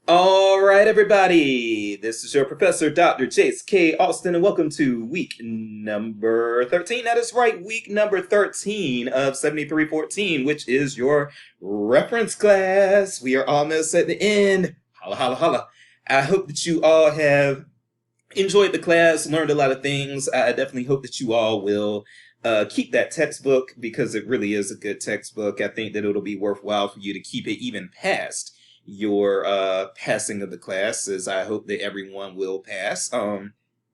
All right, everybody. This is your professor, Dr. Chase K. Austin, and welcome to week number 13. That is right, week number 13 of 7314, which is your reference class. We are almost at the end. Holla, holla, holla. I hope that you all have enjoyed the class, learned a lot of things. I definitely hope that you all will keep that textbook because it really is a good textbook. I think that it'll be worthwhile for you to keep it even past your passing of the class, as I hope that everyone will pass.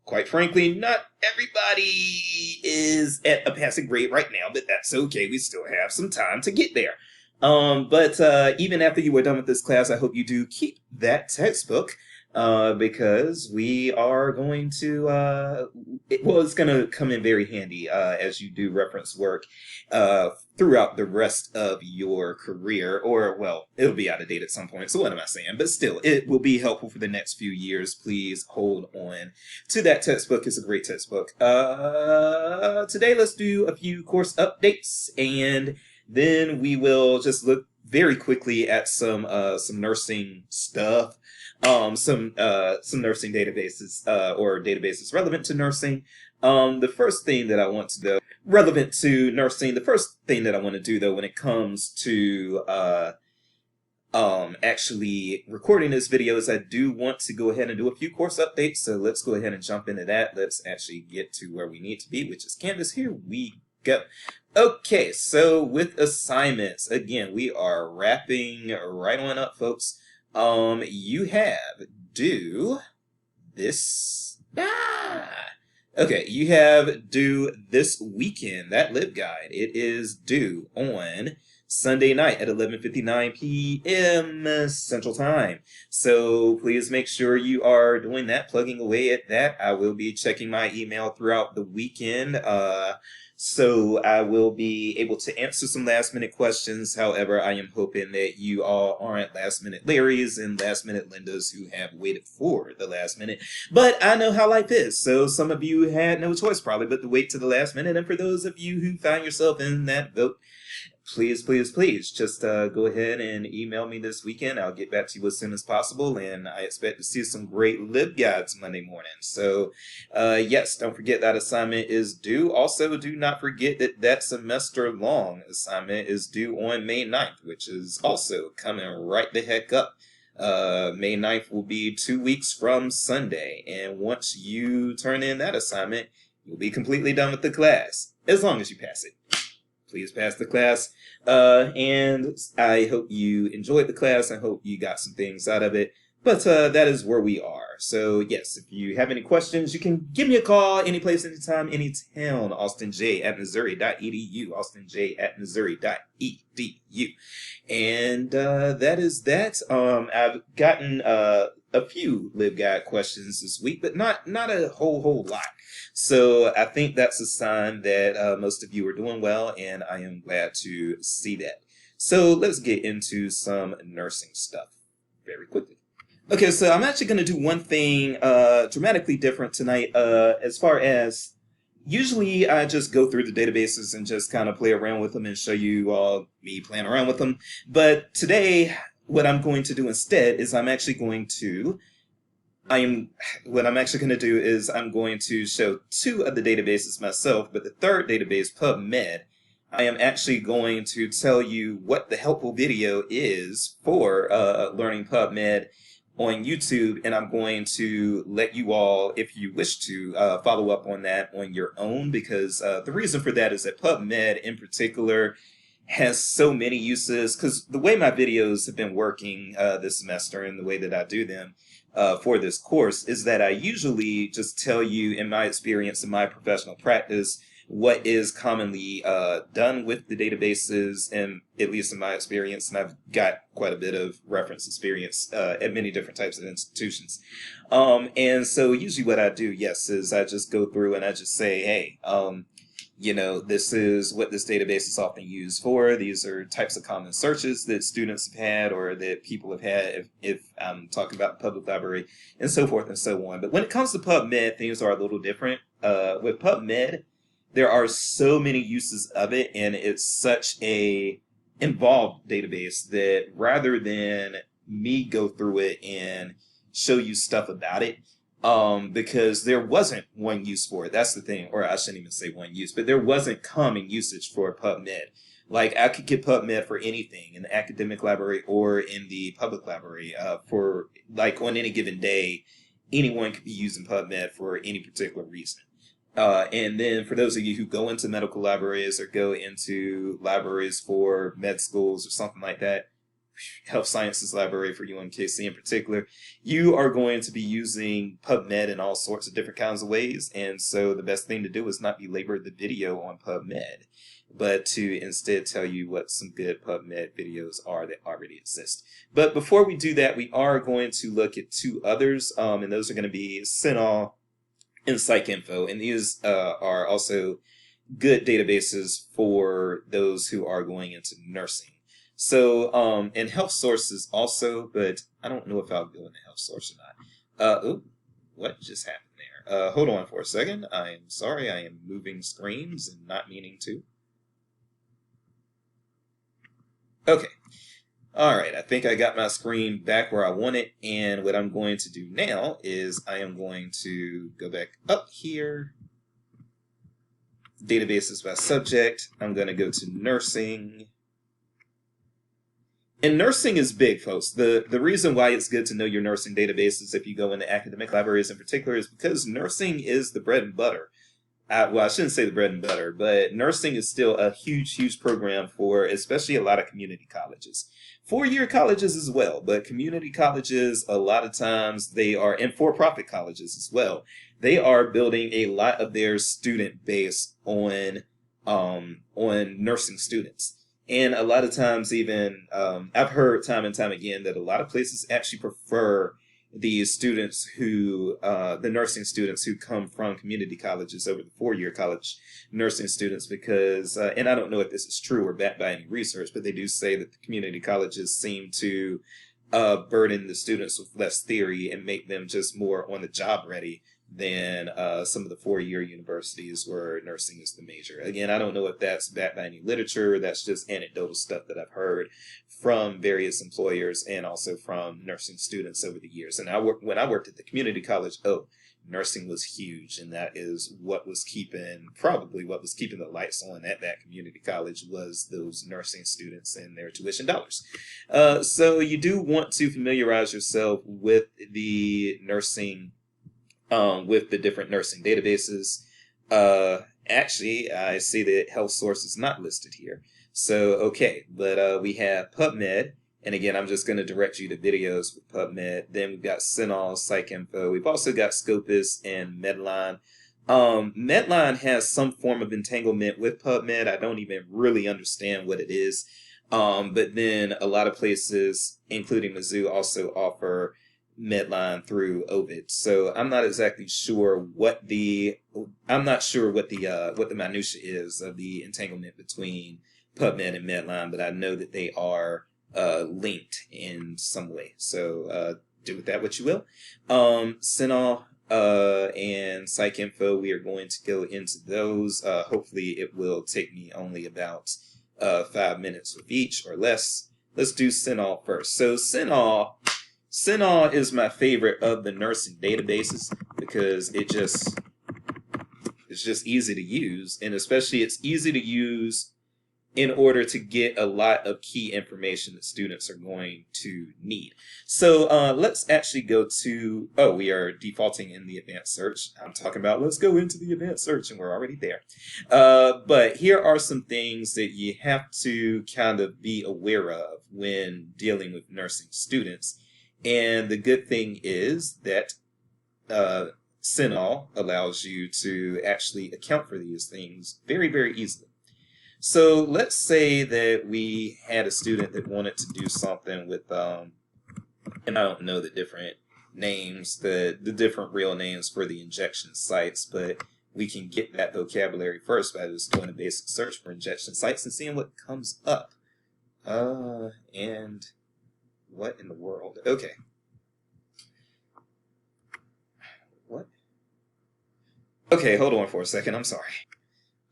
Quite frankly, not everybody is at a passing grade right now, but that's okay. We still have some time to get there. But even after you are done with this class, I hope you do keep that textbook because we are going to, it's going to come in very handy as you do reference work throughout the rest of your career, or, well, it'll be out of date at some point, so what am I saying? But still, it will be helpful for the next few years. Please hold on to that textbook. It's a great textbook. Today, let's do a few course updates, and then we will just look very quickly at some nursing stuff. Some nursing databases or databases relevant to nursing. The first thing that I want to do relevant to nursing, the first thing that I want to do though when it comes to actually recording this video is I do want to go ahead and do a few course updates. So let's go ahead and jump into that. Let's actually get to where we need to be, which is Canvas. Here we go. Okay, so with assignments, again, we are wrapping right on up, folks. You have due this. Okay, you have due this weekend, that LibGuide. It is due on Sunday night at 11:59 p.m. Central Time. So please make sure you are doing that, plugging away at that. I will be checking my email throughout the weekend. So I will be able to answer some last minute questions. However, I am hoping that you all aren't last minute Larrys and last minute Lindas who have waited for the last minute. But I know how life is. So some of you had no choice probably but to wait to the last minute. And for those of you who find yourself in that boat, please, please, please just go ahead and email me this weekend. I'll get back to you as soon as possible, and I expect to see some great LibGuides Monday morning. So, yes, don't forget that assignment is due. Also, do not forget that that semester-long assignment is due on May 9th, which is also coming right the heck up. May 9th will be 2 weeks from Sunday, and once you turn in that assignment, you'll be completely done with the class, as long as you pass it. Please pass the class. And I hope you enjoyed the class. I hope you got some things out of it. But that is where we are. So, yes, if you have any questions, you can give me a call any place, anytime, anytown. AustinJ@Missouri.edu. AustinJ@Missouri.edu. And that is that. I've gotten a few LibGuide questions this week, but not a whole lot. So I think that's a sign that most of you are doing well, and I am glad to see that. So let's get into some nursing stuff very quickly. Okay, so I'm actually going to do one thing dramatically different tonight as far as usually I just go through the databases and just kind of play around with them and show you all me playing around with them. But today, what I'm going to do instead is I'm going to show two of the databases myself, but the third database, PubMed, I am actually going to tell you what the helpful video is for learning PubMed on YouTube, and I'm going to let you all, if you wish to, follow up on that on your own, because the reason for that is that PubMed in particular has so many uses, because the way my videos have been working this semester and the way that I do them for this course is that I usually just tell you, in my experience, in my professional practice, what is commonly done with the databases, and at least in my experience, and I've got quite a bit of reference experience at many different types of institutions. And so usually what I do, yes, is I just go through and I just say, hey, you know, this is what this database is often used for. These are types of common searches that students have had or that people have had if I'm talking about the public library, and so forth and so on. But when it comes to PubMed, things are a little different. With PubMed, there are so many uses of it, and it's such a involved database that rather than me go through it and show you stuff about it. Because there wasn't one use for it. That's the thing, or I shouldn't even say one use, but there wasn't common usage for PubMed. Like I could get PubMed for anything in the academic library or in the public library. For like on any given day, anyone could be using PubMed for any particular reason. And then for those of you who go into medical libraries or go into libraries for med schools or something like that, health sciences library for UMKC in particular, you are going to be using PubMed in all sorts of different kinds of ways. And so the best thing to do is not belabor the video on PubMed, but to instead tell you what some good PubMed videos are that already exist. But before we do that, we are going to look at two others, and those are going to be CINAHL and PsycInfo. And these are also good databases for those who are going into nursing. So, and health sources also, but I don't know if I'll go into health source or not. Oh, what just happened there? Hold on for a second. I am sorry. I am moving screens and not meaning to. Okay. All right. I think I got my screen back where I want it. And what I'm going to do now is I am going to go back up here. Databases by subject. I'm going to go to nursing. And nursing is big, folks. The reason why it's good to know your nursing databases if you go into academic libraries in particular is because nursing is the bread and butter. Well, I shouldn't say the bread and butter, but nursing is still a huge, huge program for especially a lot of community colleges. 4-year colleges as well, but community colleges, a lot of times they are, and for-profit colleges as well, they are building a lot of their student base on nursing students. And a lot of times even, I've heard time and time again that a lot of places actually prefer the students who, the nursing students who come from community colleges over the 4-year college nursing students because, and I don't know if this is true or backed by any research, but they do say that the community colleges seem to burden the students with less theory and make them just more on the job ready than some of the 4-year universities where nursing is the major. Again, I don't know if that's backed by any literature. That's just anecdotal stuff that I've heard from various employers and also from nursing students over the years. And when I worked at the community college, nursing was huge, and that is what was probably what was keeping the lights on at that community college was those nursing students and their tuition dollars. So you do want to familiarize yourself with the nursing with the different nursing databases. Actually, I see that health source is not listed here. So, okay, but we have PubMed, and again, I'm just going to direct you to videos with PubMed. Then we've got CINAHL, PsycInfo. We've also got Scopus and Medline. Medline has some form of entanglement with PubMed. I don't even really understand what it is. But then a lot of places, including Mizzou, also offer Medline through Ovid. So I'm not exactly sure what the minutia is of the entanglement between PubMed and Medline, but I know that they are linked in some way. So do with that what you will. CINAHL and PsycInfo, we are going to go into those. Hopefully it will take me only about 5 minutes with each or less. Let's do CINAHL first. So CINAHL is my favorite of the nursing databases because it's just easy to use, and especially it's easy to use in order to get a lot of key information that students are going to need. So let's actually go to, we are defaulting in the advanced search. I'm talking about let's go into the advanced search, and we're already there. But here are some things that you have to kind of be aware of when dealing with nursing students. And the good thing is that CINAHL allows you to actually account for these things very, very easily. So let's say that we had a student that wanted to do something with, and I don't know the different names, the different real names for the injection sites, but we can get that vocabulary first by just doing a basic search for injection sites and seeing what comes up. And what in the world? Okay. What? Okay, hold on for a second. I'm sorry.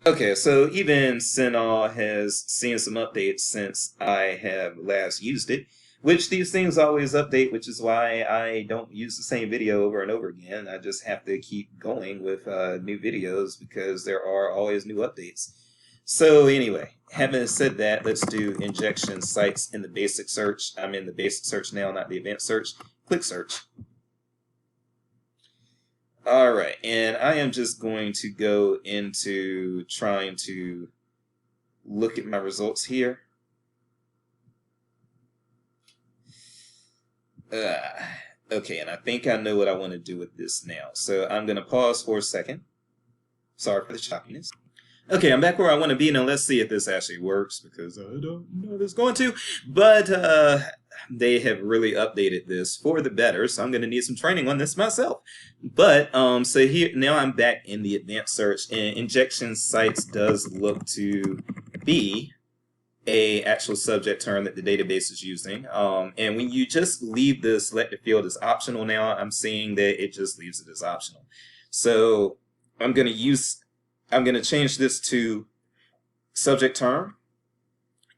Okay, so even CINAHL has seen some updates since I have last used it. which these things always update, which is why I don't use the same video over and over again. I just have to keep going with new videos because there are always new updates. So anyway, having said that, let's do injection sites in the basic search. I'm in the basic search now, not the advanced search. Click search. All right, and I am just going to go into trying to look at my results here. Okay, and I think I know what I want to do with this now. So I'm going to pause for a second. Sorry for the choppiness. Okay, I'm back where I want to be. Now let's see if this actually works, because I don't know if it's going to. But they have really updated this for the better, so I'm going to need some training on this myself. But so here now I'm back in the advanced search, and injection sites does look to be a actual subject term that the database is using. And when you just leave the selected field as optional now, I'm seeing that it just leaves it as optional. So I'm going to change this to subject term.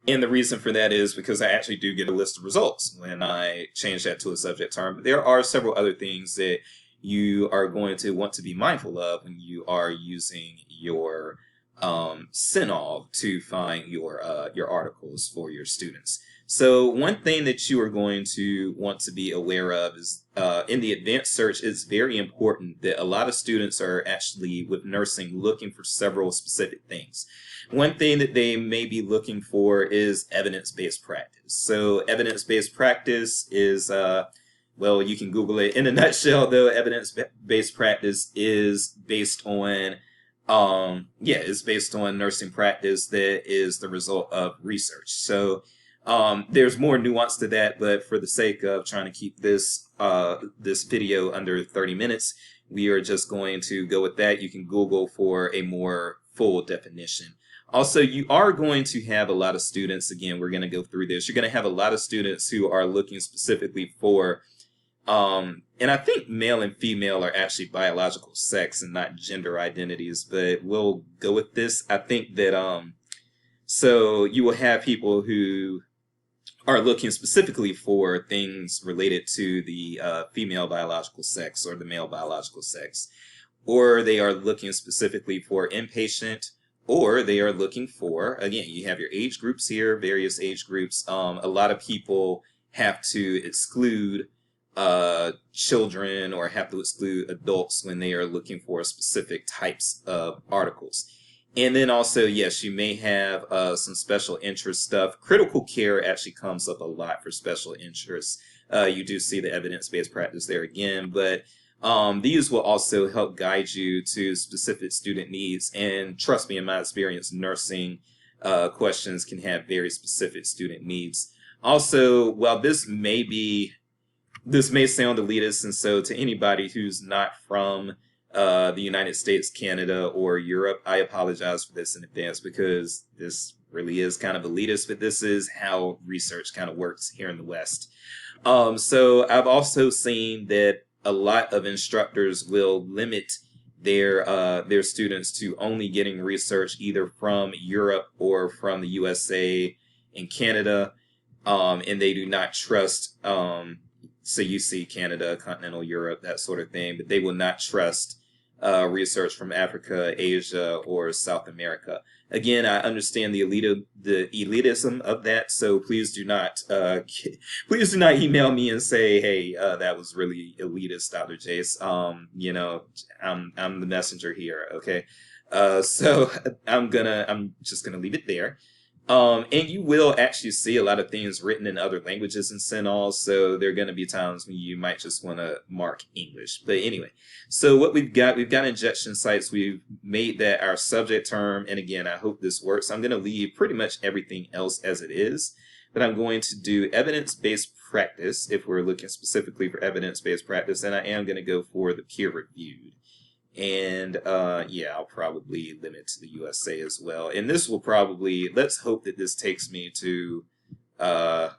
And the reason for that is because I actually do get a list of results when I change that to a subject term. But there are several other things that you are going to want to be mindful of when you are using your CINAHL to find your articles for your students. So one thing that you are going to want to be aware of is in the advanced search, it's very important that a lot of students are actually with nursing looking for several specific things. One thing that they may be looking for is evidence-based practice. So evidence-based practice is, well, you can Google it. In a nutshell, though, evidence-based practice is based on it's based on nursing practice that is the result of research. So there's more nuance to that, but for the sake of trying to keep this this video under 30 minutes, we are just going to go with that. You can Google for a more full definition. Also, you are going to have a lot of students, again, we're going to go through this, you're going to have a lot of students who are looking specifically for and I think male and female are actually biological sex and not gender identities, but we'll go with this. I think that so you will have people who are looking specifically for things related to the female biological sex or the male biological sex, or they are looking specifically for inpatient, or they are looking for, again, you have your age groups here, various age groups. A lot of people have to exclude children or have to exclude adults when they are looking for specific types of articles. And then also, yes, you may have some special interest stuff. Critical care actually comes up a lot for special interests. You do see the evidence-based practice there again, but these will also help guide you to specific student needs. And trust me, in my experience, nursing questions can have very specific student needs. Also, while this may sound elitist, and so to anybody who's not from the United States, Canada, or Europe, I apologize for this in advance because this really is kind of elitist, but this is how research kind of works here in the West. So I've also seen that a lot of instructors will limit their students to only getting research either from Europe or from the USA and Canada, and they do not trust so you see Canada, continental Europe, that sort of thing, but they will not trust research from Africa, Asia, or South America. Again, I understand the elitism of that, so please do not email me and say, hey, that was really elitist, Dr. Jace. You know, I'm the messenger here, okay? So I'm just gonna leave it there. And you will actually see a lot of things written in other languages in CINAHL, so there are going to be times when you might just want to mark English. But anyway, so what we've got injection sites. We've made that our subject term, and again, I hope this works. I'm going to leave pretty much everything else as it is, but I'm going to do evidence-based practice if we're looking specifically for evidence-based practice, and I am going to go for the peer-reviewed. And yeah, I'll probably limit to the USA as well. And this will probably, let's hope that this takes me to, I'm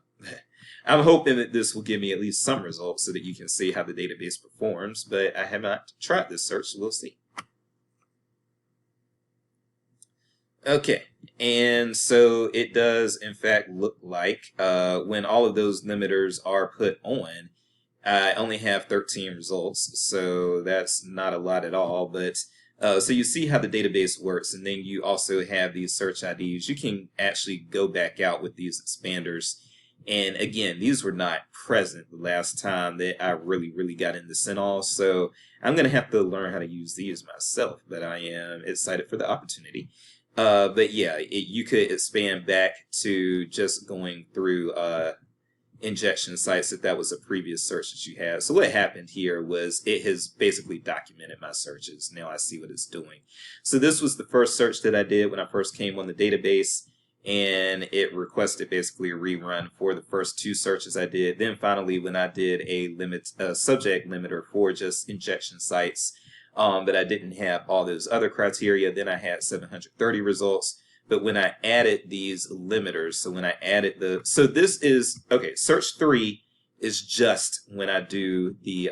hoping that this will give me at least some results so that you can see how the database performs, but I have not tried this search, so we'll see. Okay, and so it does in fact look like when all of those limiters are put on, I only have 13 results, so that's not a lot at all. But so you see how the database works, and then you also have these search IDs. You can actually go back out with these expanders. And again, these were not present the last time that I really got into CINAHL, so I'm going to have to learn how to use these myself, but I am excited for the opportunity. But yeah, you could expand back to just going through injection sites if that was a previous search that you had. So what happened here was it has basically documented my searches. Now I see what it's doing. So this was the first search that I did when I first came on the database, and it requested basically a rerun for the first two searches I did. Then finally, when I did a subject limiter for just injection sites, but I didn't have all those other criteria, then I had 730 results. But when I added these limiters, so when I added so this is, okay, search 3 is just when I do the,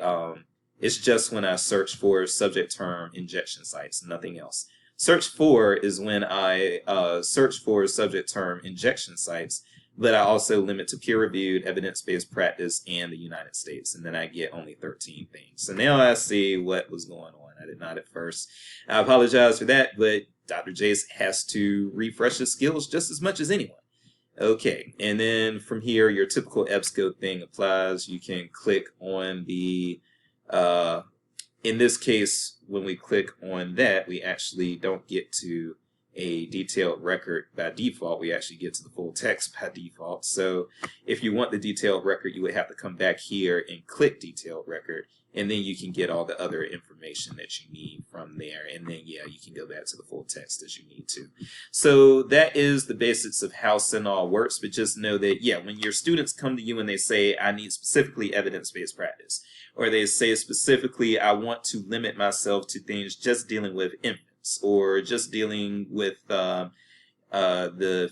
it's just when I search for subject term injection sites, nothing else. Search 4 is when I search for subject term injection sites, but I also limit to peer-reviewed, evidence-based practice, and the United States, and then I get only 13 things. So now I see what was going on. I did not at first. I apologize for that, but Dr. Jace has to refresh his skills just as much as anyone. Okay, and then from here, your typical EBSCO thing applies. You can click on the, in this case, when we click on that, we actually don't get to a detailed record by default. We actually get to the full text by default. So if you want the detailed record, you would have to come back here and click detailed record, and then you can get all the other information that you need from there. And then, yeah, you can go back to the full text as you need to. So that is the basics of how CINAHL works, but just know that, yeah, when your students come to you and they say, I need specifically evidence-based practice, or they say specifically, I want to limit myself to things just dealing with infants, or just dealing with the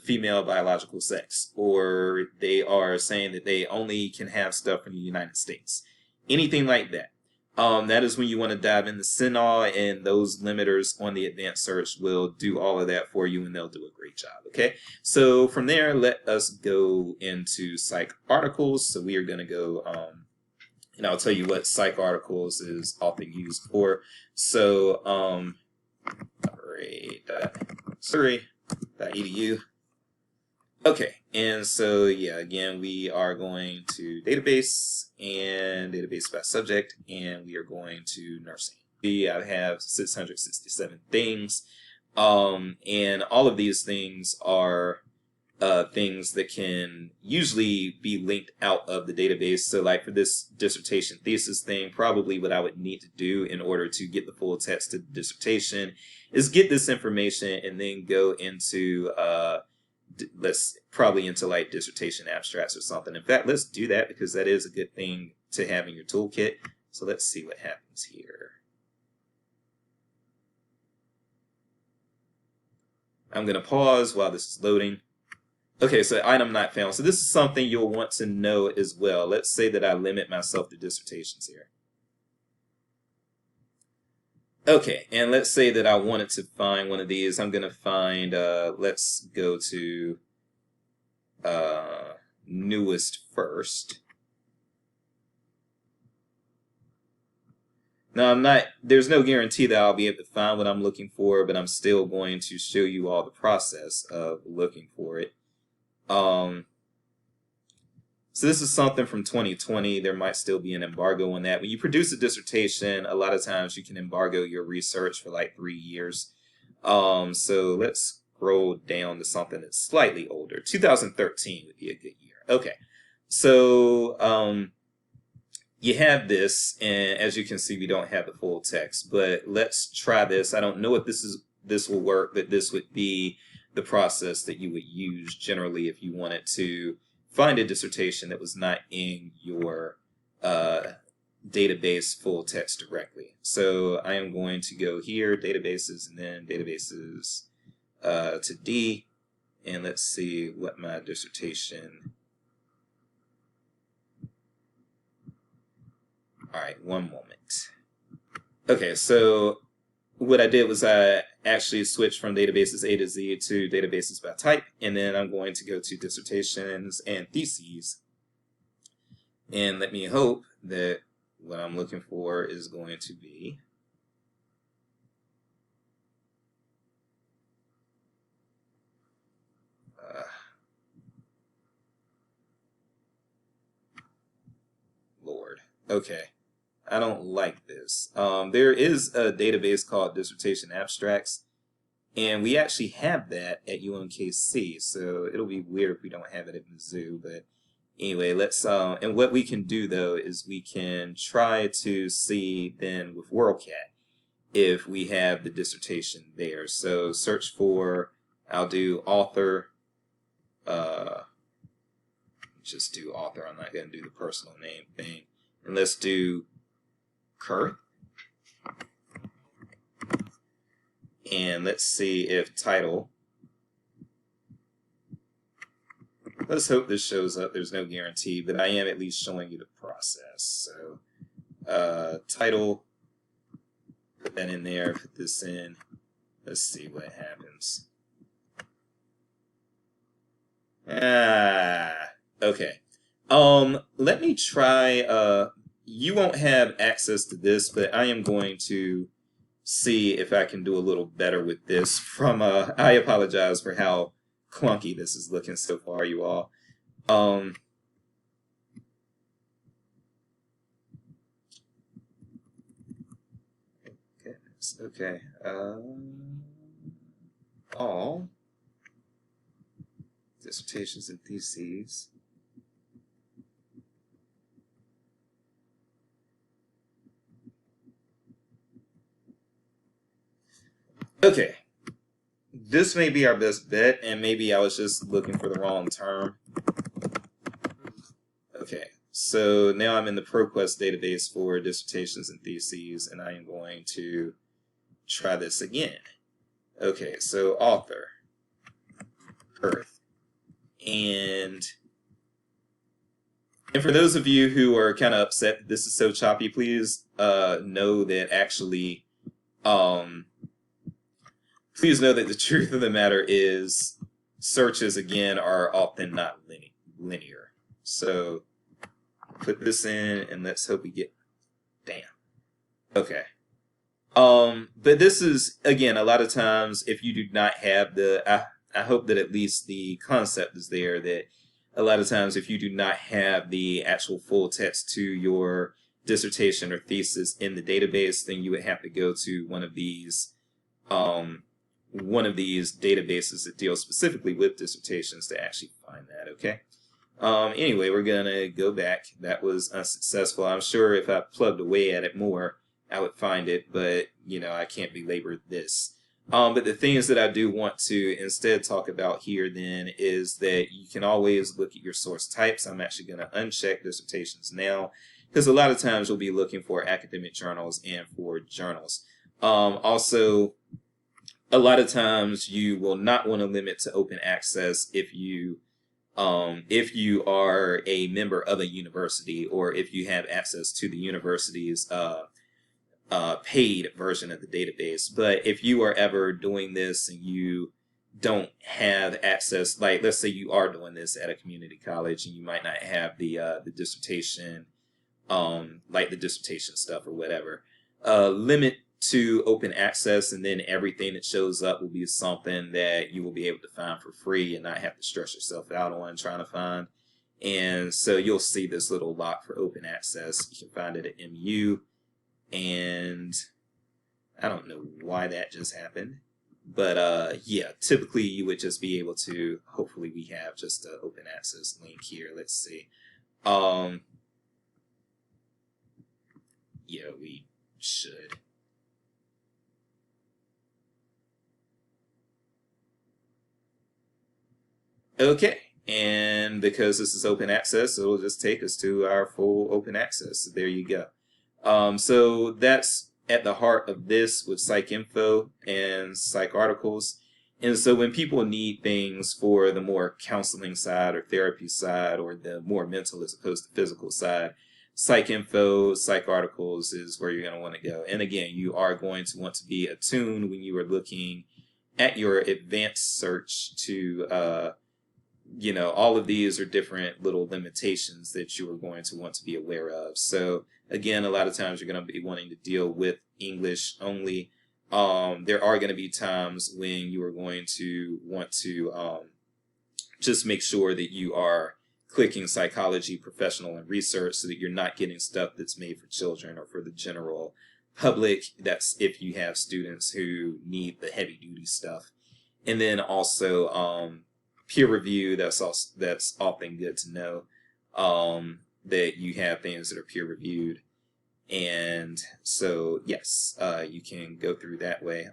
female biological sex, or they are saying that they only can have stuff from the United States. Anything like that. That is when you want to dive into CINAHL, and those limiters on the advanced search will do all of that for you, and they'll do a great job. Okay, so from there, let us go into psych articles. So we are going to go, and I'll tell you what psych articles is often used for. So, Surrey.edu. Okay, and so yeah, again, we are going to database and database by subject, and we are going to nursing. I have 667 things, and all of these things are things that can usually be linked out of the database. So like for this dissertation thesis thing, probably what I would need to do in order to get the full text of the dissertation is get this information and then go into let's probably into like dissertation abstracts or something. In fact, let's do that because that is a good thing to have in your toolkit. So let's see what happens here. I'm going to pause while this is loading. Okay, so item not found. So this is something you'll want to know as well. Let's say that I limit myself to dissertations here. Okay, and let's say that I wanted to find one of these. I'm going to find, let's go to newest first. Now, there's no guarantee that I'll be able to find what I'm looking for, but I'm still going to show you all the process of looking for it. So this is something from 2020. There might still be an embargo on that. When you produce a dissertation, a lot of times you can embargo your research for like 3 years. So let's scroll down to something that's slightly older. 2013 would be a good year. Okay, so you have this, and as you can see, we don't have the full text, but let's try this. I don't know if this will work, but this would be the process that you would use generally if you wanted to find a dissertation that was not in your database full text directly. So I am going to go here, databases, and then databases to D, and let's see what my dissertation. All right, one moment. Okay, so what I did was I actually switch from databases A to Z to databases by type, and then I'm going to go to dissertations and theses. And let me hope that what I'm looking for is going to be Lord. Okay. I don't like this. There is a database called Dissertation Abstracts, and we actually have that at UMKC, so it'll be weird if we don't have it at Mizzou, but anyway, let's, and what we can do though is we can try to see then with WorldCat if we have the dissertation there. So search for, I'll do author, just do author, I'm not going to do the personal name thing, and let's do Kurth. And let's see if title. Let's hope this shows up. There's no guarantee, but I am at least showing you the process. So title, put that in there, put this in. Let's see what happens. Okay. Let me try, you won't have access to this, but I am going to see if I can do a little better with this from, I apologize for how clunky this is looking so far, you all. Goodness, okay. All dissertations and theses. Okay, this may be our best bet, and maybe I was just looking for the wrong term. Okay, so now I'm in the ProQuest database for dissertations and theses, and I am going to try this again. Okay, so author, Earth, and for those of you who are kind of upset that this is so choppy, please know that actually, please know that the truth of the matter is searches, again, are often not linear. So put this in, and let's hope we get, damn. Okay. But this is, again, a lot of times, if you do not have the, I hope that at least the concept is there, that a lot of times if you do not have the actual full text to your dissertation or thesis in the database, then you would have to go to one of these databases that deal specifically with dissertations to actually find that, okay? Anyway, we're going to go back. That was unsuccessful. I'm sure if I plugged away at it more, I would find it, but, you know, I can't belabor this. But the things that I do want to instead talk about here then is that you can always look at your source types. I'm actually going to uncheck dissertations now, because a lot of times you'll be looking for academic journals and for journals. Also, a lot of times you will not want to limit to open access if you are a member of a university, or if you have access to the university's paid version of the database. But if you are ever doing this and you don't have access, like let's say you are doing this at a community college and you might not have the dissertation, like the dissertation stuff or whatever, limit to open access, and then everything that shows up will be something that you will be able to find for free and not have to stress yourself out on trying to find. And so you'll see this little lock for open access. You can find it at MU, and I don't know why that just happened, but yeah, typically you would just be able to, hopefully we have just an open access link here. Let's see. Yeah, we should. Okay, and because this is open access, it'll just take us to our full open access. So there you go. So that's at the heart of this with PsycInfo and Psych articles. And so when people need things for the more counseling side or therapy side, or the more mental as opposed to physical side, psych info, psych articles is where you're going to want to go. And again, you are going to want to be attuned when you are looking at your advanced search to, you know, all of these are different little limitations that you are going to want to be aware of. So again, a lot of times you're going to be wanting to deal with English only. There are going to be times when you are going to want to just make sure that you are clicking psychology, professional, and research so that you're not getting stuff that's made for children or for the general public. That's if you have students who need the heavy duty stuff. And then also peer review, that's often good to know, that you have things that are peer reviewed. And so, yes, you can go through that way.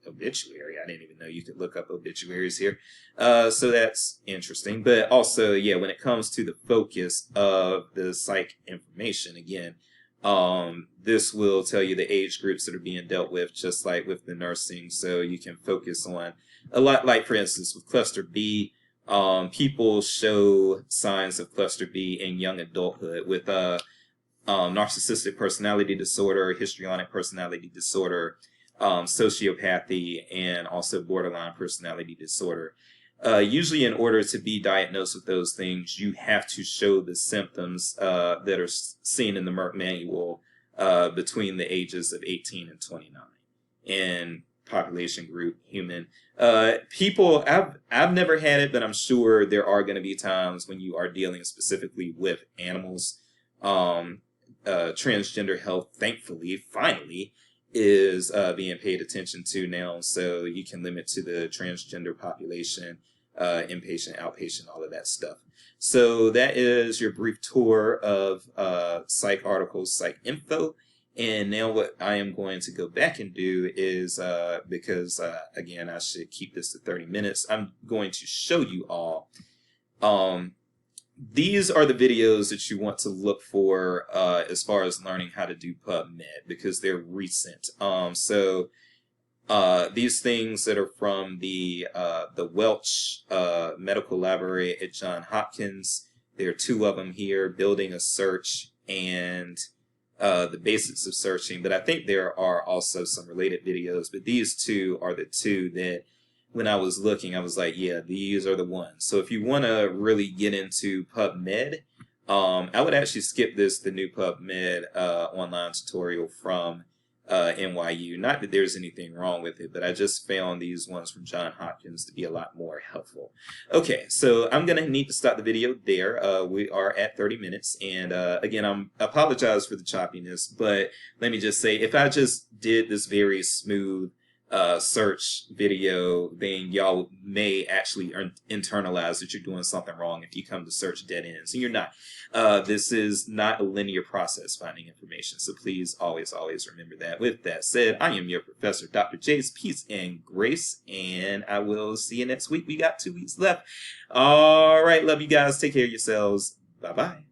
Obituary, I didn't even know you could look up obituaries here. So that's interesting. But also, yeah, when it comes to the focus of the psych information, again, this will tell you the age groups that are being dealt with, just like with the nursing. So you can focus on a lot, like for instance, with cluster B, people show signs of cluster B in young adulthood with narcissistic personality disorder, histrionic personality disorder, sociopathy, and also borderline personality disorder. Usually in order to be diagnosed with those things, you have to show the symptoms that are seen in the Merck manual between the ages of 18 and 29. And population group, human. People, I've never had it, but I'm sure there are going to be times when you are dealing specifically with animals. Transgender health, thankfully, finally, is being paid attention to now, so you can limit to the transgender population, inpatient, outpatient, all of that stuff. So that is your brief tour of psych articles, psych info. And now what I am going to go back and do is, because again, I should keep this to 30 minutes, I'm going to show you all. These are the videos that you want to look for as far as learning how to do PubMed, because they're recent. So these things that are from the Welch Medical Library at Johns Hopkins, there are two of them here, Building a Search and the Basics of Searching. But I think there are also some related videos, but these two are the two that when I was looking, I was like, yeah, these are the ones. So if you want to really get into PubMed, I would actually skip the new PubMed online tutorial from NYU. Not that there's anything wrong with it, but I just found these ones from Johns Hopkins to be a lot more helpful. Okay, so I'm going to need to stop the video there. We are at 30 minutes. And again, I apologize for the choppiness, but let me just say, if I just did this very smooth search video, then y'all may actually internalize that you're doing something wrong if you come to search dead ends, and you're not. This is not a linear process finding information, so please always remember that. With that said, I am your professor, Dr. J's Peace and Grace, and I will see you next week. We got 2 weeks left. All right, love you guys. Take care of yourselves. Bye-bye.